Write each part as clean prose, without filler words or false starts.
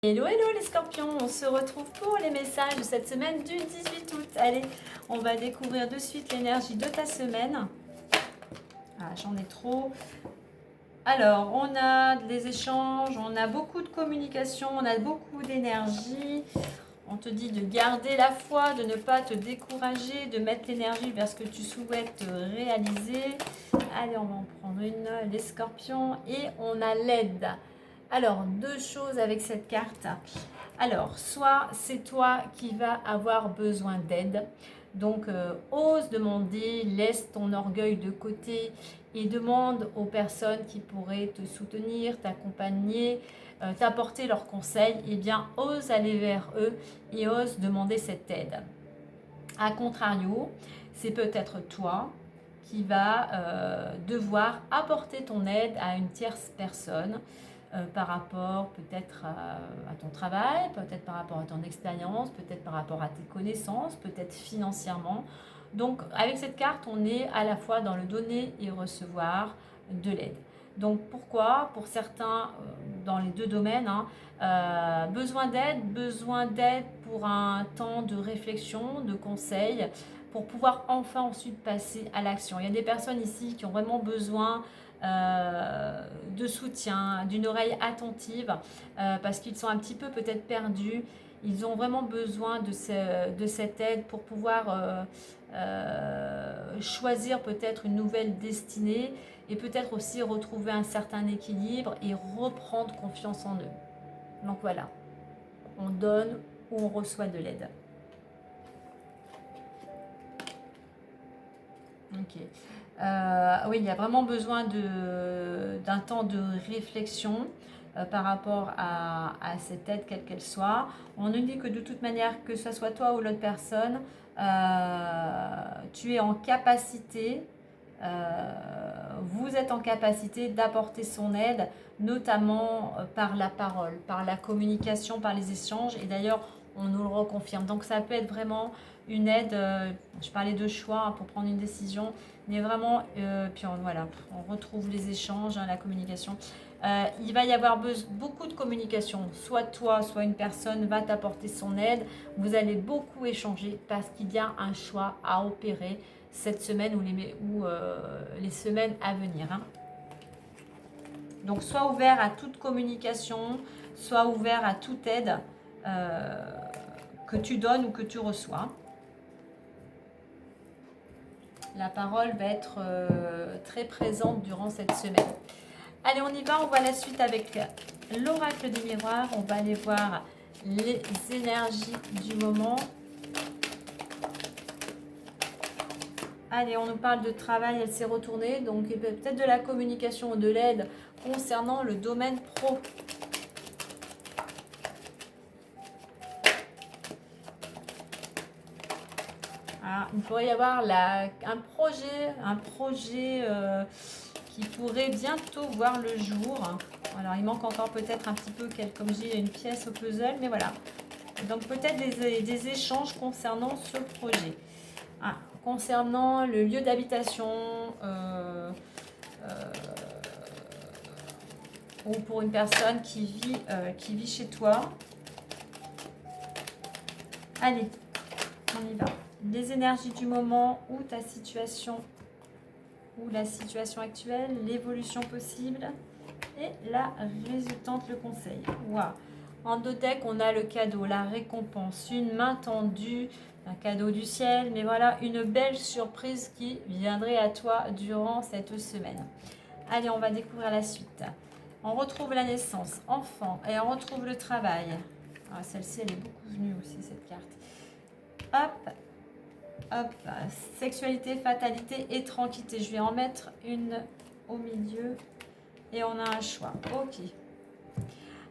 Hello, hello les scorpions, on se retrouve pour les messages de cette semaine du 18 août. Allez, on va découvrir de suite l'énergie de ta semaine. Ah, j'en ai trop. Alors, on a des échanges, on a beaucoup de communication, on a beaucoup d'énergie. On te dit de garder la foi, de ne pas te décourager, de mettre l'énergie vers ce que tu souhaites réaliser. Allez, on va en prendre une, les scorpions, et on a l'aide. Alors, deux choses avec cette carte. Alors, soit c'est toi qui vas avoir besoin d'aide. Donc, ose demander, laisse ton orgueil de côté et demande aux personnes qui pourraient te soutenir, t'accompagner, t'apporter leurs conseils. Eh bien, ose aller vers eux et ose demander cette aide. A contrario, c'est peut-être toi qui va devoir apporter ton aide à une tierce personne par rapport peut-être à ton travail, peut-être par rapport à ton expérience, peut-être par rapport à tes connaissances, peut-être financièrement. Donc avec cette carte, on est à la fois dans le donner et recevoir de l'aide. Donc pourquoi? Pour certains, dans les deux domaines, besoin d'aide pour un temps de réflexion, de conseil, pour pouvoir enfin ensuite passer à l'action. Il y a des personnes ici qui ont vraiment besoin de soutien, d'une oreille attentive, parce qu'ils sont un petit peu peut-être perdus. Ils ont vraiment besoin de cette aide pour pouvoir choisir peut-être une nouvelle destinée et peut-être aussi retrouver un certain équilibre et reprendre confiance en eux. Donc voilà, on donne ou on reçoit de l'aide. Ok. Oui, il y a vraiment besoin d'un temps de réflexion par rapport à cette aide, quelle qu'elle soit. On nous dit que de toute manière, que ce soit toi ou l'autre personne, tu es en capacité, vous êtes en capacité d'apporter son aide, notamment par la parole, par la communication, par les échanges. Et d'ailleurs, on nous le reconfirme. Donc ça peut être vraiment une aide, je parlais de choix pour prendre une décision, mais vraiment, puis voilà, on retrouve les échanges, la communication. Il va y avoir beaucoup de communication, soit toi, soit une personne va t'apporter son aide, vous allez beaucoup échanger parce qu'il y a un choix à opérer cette semaine ou les semaines à venir. Donc sois ouvert à toute communication, sois ouvert à toute aide que tu donnes ou que tu reçois. La parole va être très présente durant cette semaine. Allez, on y va, on voit la suite avec l'oracle des miroirs. On va aller voir les énergies du moment. Allez, on nous parle de travail, elle s'est retournée. Donc peut-être de la communication ou de l'aide concernant le domaine pro. Ah, il pourrait y avoir un projet qui pourrait bientôt voir le jour. Alors, il manque encore peut-être un petit peu, comme je dis, une pièce au puzzle, mais voilà. Donc, peut-être des échanges concernant ce projet. Concernant le lieu d'habitation, ou pour une personne qui vit chez toi. Allez, on y va. Les énergies du moment ou ta situation ou la situation actuelle, l'évolution possible et la résultante, le conseil. Waouh. En deux decks, on a le cadeau, la récompense, une main tendue, un cadeau du ciel, mais voilà, une belle surprise qui viendrait à toi durant cette semaine. Allez, on va découvrir la suite. On retrouve la naissance, enfant, et on retrouve le travail. Ah, celle-ci, elle est beaucoup venue aussi, cette carte. Hop, hop, sexualité, fatalité et tranquillité. Je vais en mettre une au milieu et on a un choix. Ok.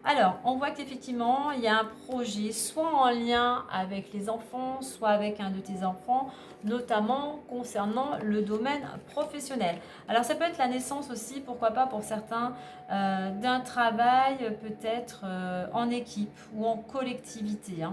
Alors, on voit qu'effectivement, il y a un projet, soit en lien avec les enfants, soit avec un de tes enfants, notamment concernant le domaine professionnel. Alors, ça peut être la naissance aussi, pourquoi pas pour certains, d'un travail peut-être en équipe ou en collectivité.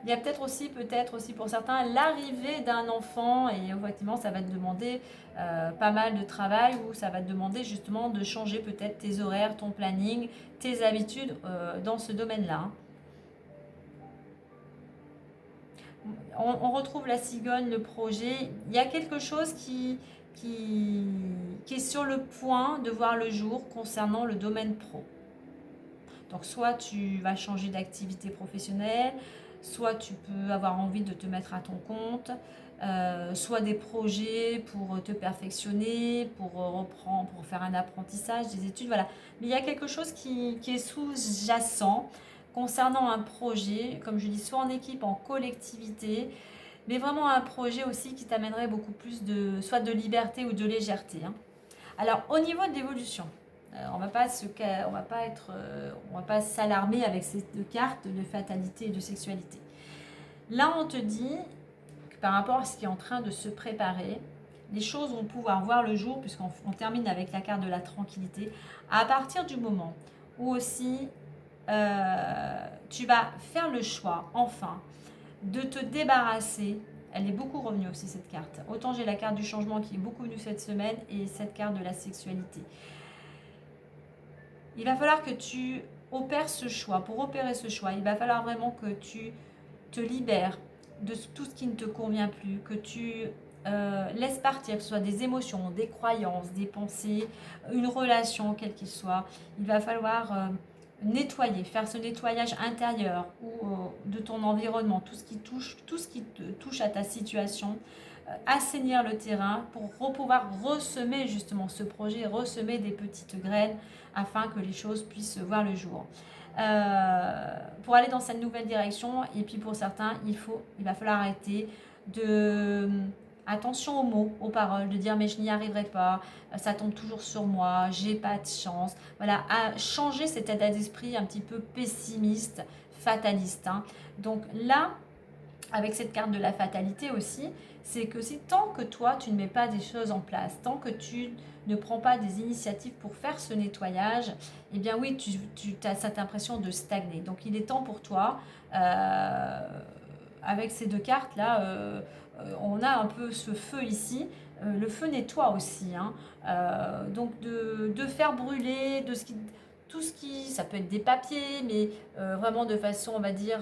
Il y a peut-être aussi pour certains, l'arrivée d'un enfant et effectivement, ça va te demander pas mal de travail ou ça va te demander justement de changer peut-être tes horaires, ton planning, tes habitudes dans ce domaine-là. Hein. On retrouve la cigogne, le projet. Il y a quelque chose qui, qui est sur le point de voir le jour concernant le domaine pro. Donc soit tu vas changer d'activité professionnelle, soit tu peux avoir envie de te mettre à ton compte, soit des projets pour te perfectionner, pour reprendre, pour faire un apprentissage, des études, voilà. Mais il y a quelque chose qui est sous-jacent concernant un projet, comme je dis, soit en équipe, en collectivité, mais vraiment un projet aussi qui t'amènerait beaucoup plus soit de liberté ou de légèreté. Hein. Alors au niveau de l'évolution, on va pas on va pas s'alarmer avec ces deux cartes de fatalité et de sexualité. Là, on te dit que par rapport à ce qui est en train de se préparer, les choses vont pouvoir voir le jour, puisqu'on termine avec la carte de la tranquillité, à partir du moment où aussi tu vas faire le choix, enfin, de te débarrasser. Elle est beaucoup revenue aussi cette carte. Autant j'ai la carte du changement qui est beaucoup venue cette semaine et cette carte de la sexualité. Il va falloir que tu opères ce choix. Pour opérer ce choix, il va falloir vraiment que tu te libères de tout ce qui ne te convient plus, que tu laisses partir, que ce soit des émotions, des croyances, des pensées, une relation, quelle qu'il soit. Il va falloir nettoyer, faire ce nettoyage intérieur ou de ton environnement, tout ce qui te touche à ta situation, assainir le terrain pour pouvoir ressemer justement ce projet, ressemer des petites graines afin que les choses puissent voir le jour. Pour aller dans cette nouvelle direction, et puis pour certains, il va falloir arrêter de... Attention aux mots, aux paroles, de dire mais je n'y arriverai pas, ça tombe toujours sur moi, j'ai pas de chance. Voilà, à changer cet état d'esprit un petit peu pessimiste, fataliste. Hein. Donc là, avec cette carte de la fatalité aussi, c'est que si tant que toi, tu ne mets pas des choses en place, tant que tu ne prends pas des initiatives pour faire ce nettoyage, eh bien oui, tu as cette impression de stagner. Donc il est temps pour toi, avec ces deux cartes-là, on a un peu ce feu ici. Le feu nettoie aussi. Hein. Donc de faire brûler tout ce qui, ça peut être des papiers, mais vraiment de façon, on va dire,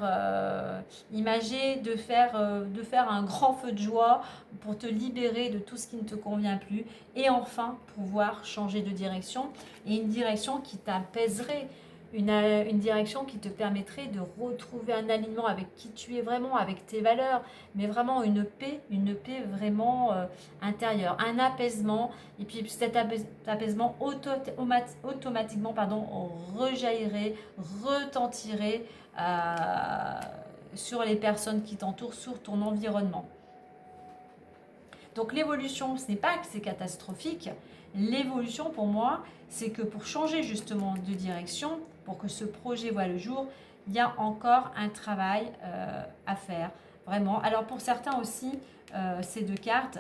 imagée, de faire un grand feu de joie pour te libérer de tout ce qui ne te convient plus et enfin pouvoir changer de direction et une direction qui t'apaiserait, une direction qui te permettrait de retrouver un alignement avec qui tu es vraiment, avec tes valeurs, mais vraiment une paix vraiment intérieure, un apaisement, et puis cet apaisement automatiquement rejaillirait, retentirait sur les personnes qui t'entourent, sur ton environnement. Donc l'évolution, ce n'est pas que c'est catastrophique. L'évolution, pour moi, c'est que pour changer justement de direction, pour que ce projet voie le jour, il y a encore un travail à faire, vraiment. Alors pour certains aussi, ces deux cartes,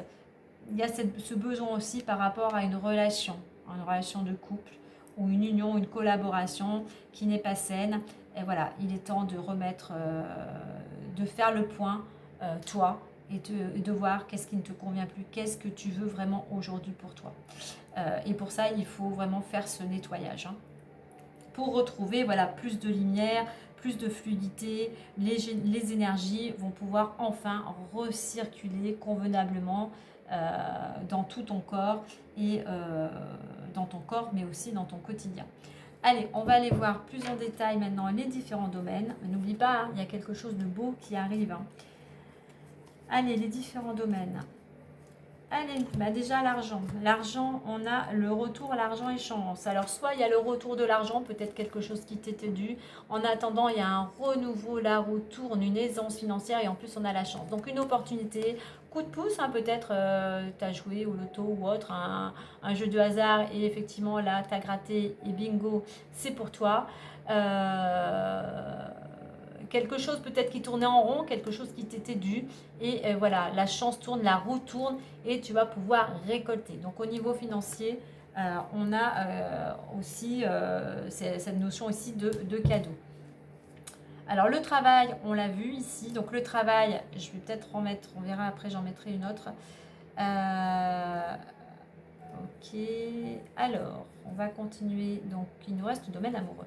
il y a ce besoin aussi par rapport à une relation de couple, ou une union, une collaboration qui n'est pas saine. Et voilà, il est temps de remettre, de faire le point, toi, et de voir qu'est-ce qui ne te convient plus, qu'est-ce que tu veux vraiment aujourd'hui pour toi. Et pour ça, il faut vraiment faire ce nettoyage. Hein. Pour retrouver voilà, plus de lumière, plus de fluidité, les énergies vont pouvoir enfin recirculer convenablement dans tout ton corps, et dans ton corps, mais aussi dans ton quotidien. Allez, on va aller voir plus en détail maintenant les différents domaines. N'oublie pas, hein, il y a quelque chose de beau qui arrive. Hein. Allez, les différents domaines. Allez, bah déjà l'argent. L'argent, on a le retour, l'argent et chance. Alors soit il y a le retour de l'argent, peut-être quelque chose qui t'était dû. En attendant, il y a un renouveau, la roue tourne, une aisance financière et en plus on a la chance. Donc une opportunité, coup de pouce, hein, peut-être tu as joué au loto ou autre, un jeu de hasard et effectivement là tu as gratté et bingo, c'est pour toi. Quelque chose peut-être qui tournait en rond, quelque chose qui t'était dû. Et voilà, la chance tourne, la roue tourne et tu vas pouvoir récolter. Donc au niveau financier, on a aussi cette notion aussi de cadeau. Alors le travail, on l'a vu ici. Donc le travail, je vais peut-être en mettre, on verra après, j'en mettrai une autre. Ok, alors on va continuer. Donc il nous reste le domaine amoureux.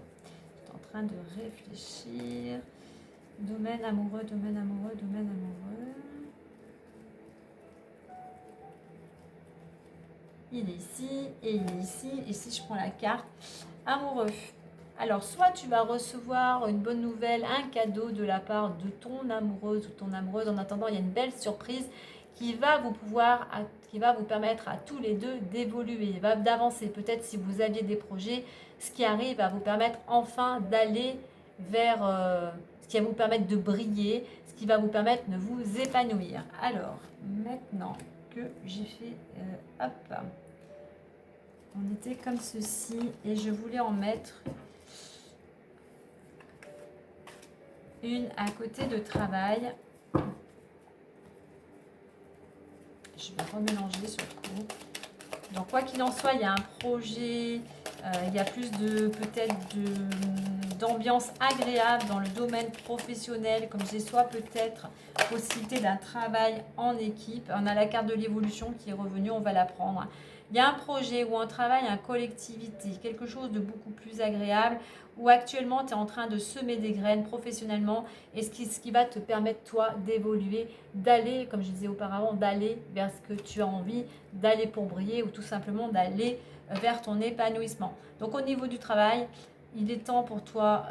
Je suis en train de réfléchir. Domaine amoureux, domaine amoureux, domaine amoureux. Il est ici et il est ici. Et si je prends la carte amoureux, alors soit tu vas recevoir une bonne nouvelle, un cadeau de la part de ton amoureuse ou ton amoureuse. En attendant, il y a une belle surprise qui va vous permettre à tous les deux d'évoluer, d'avancer. Peut-être si vous aviez des projets, ce qui arrive va vous permettre enfin d'aller vers ce qui va vous permettre de briller, ce qui va vous permettre de vous épanouir. Alors, maintenant que j'ai fait, hop, on était comme ceci et je voulais en mettre une à côté de travail. Je vais remélanger sur le coup. Donc quoi qu'il en soit, il y a un projet, il y a plus de peut-être d'ambiance agréable dans le domaine professionnel, comme j'ai soit peut-être possibilité d'un travail en équipe. On a la carte de l'évolution qui est revenue, on va la prendre. Il y a un projet ou un travail en collectivité, quelque chose de beaucoup plus agréable, où actuellement tu es en train de semer des graines professionnellement et ce qui va te permettre toi d'évoluer, d'aller, comme je disais auparavant, d'aller vers ce que tu as envie, d'aller pour briller ou tout simplement d'aller vers ton épanouissement. Donc au niveau du travail, il est temps pour toi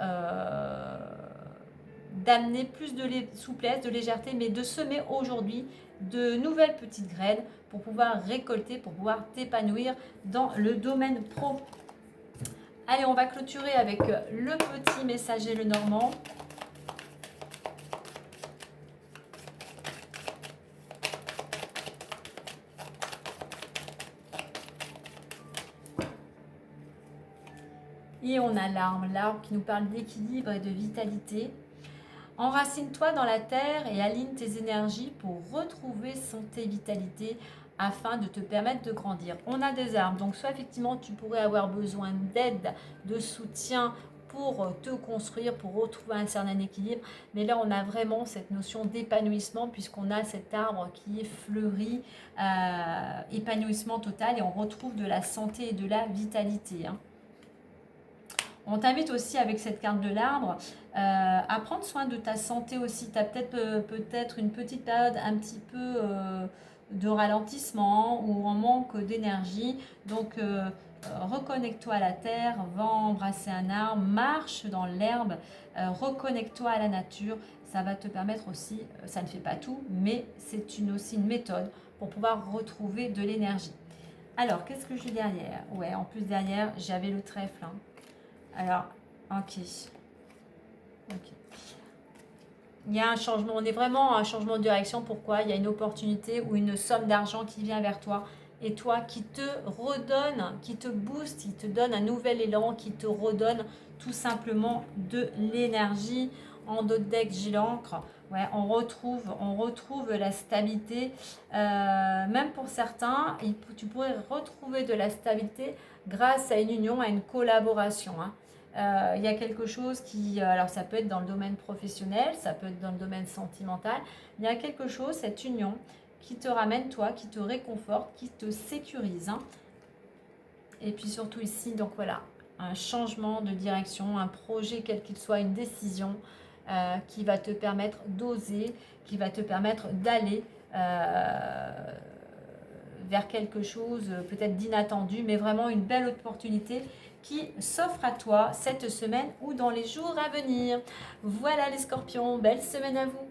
d'amener plus de souplesse, de légèreté, mais de semer aujourd'hui de nouvelles petites graines pour pouvoir récolter, pour pouvoir t'épanouir dans le domaine pro. Allez, on va clôturer avec le petit messager le Normand. Et on a l'arbre qui nous parle d'équilibre et de vitalité. Enracine-toi dans la terre et aligne tes énergies pour retrouver santé et vitalité afin de te permettre de grandir. On a des arbres, donc soit effectivement tu pourrais avoir besoin d'aide, de soutien pour te construire, pour retrouver un certain équilibre. Mais là, on a vraiment cette notion d'épanouissement puisqu'on a cet arbre qui est fleuri, épanouissement total et on retrouve de la santé et de la vitalité. On t'invite aussi avec cette carte de l'arbre à prendre soin de ta santé aussi. Tu as peut-être une petite période un petit peu de ralentissement ou en manque d'énergie. Donc reconnecte-toi à la terre, va embrasser un arbre, marche dans l'herbe, reconnecte-toi à la nature. Ça va te permettre aussi, ça ne fait pas tout, mais c'est aussi une méthode pour pouvoir retrouver de l'énergie. Alors, qu'est-ce que j'ai derrière? Ouais, en plus derrière, j'avais le trèfle. Alors, ok. Il y a un changement, on est vraiment à un changement de direction. Pourquoi? Il y a une opportunité ou une somme d'argent qui vient vers toi. Et toi, qui te redonne, qui te booste, qui te donne un nouvel élan, qui te redonne tout simplement de l'énergie. En d'autres decks, j'ai l'encre. Ouais, on retrouve la stabilité. Même pour certains, tu pourrais retrouver de la stabilité grâce à une union, à une collaboration. Il y a quelque chose qui, alors ça peut être dans le domaine professionnel, ça peut être dans le domaine sentimental, il y a quelque chose, cette union, qui te ramène toi, qui te réconforte, qui te sécurise. Et puis surtout ici, donc voilà, un changement de direction, un projet quel qu'il soit, une décision qui va te permettre d'oser, qui va te permettre d'aller vers quelque chose peut-être d'inattendu, mais vraiment une belle opportunité qui s'offre à toi cette semaine ou dans les jours à venir. Voilà les scorpions, belle semaine à vous.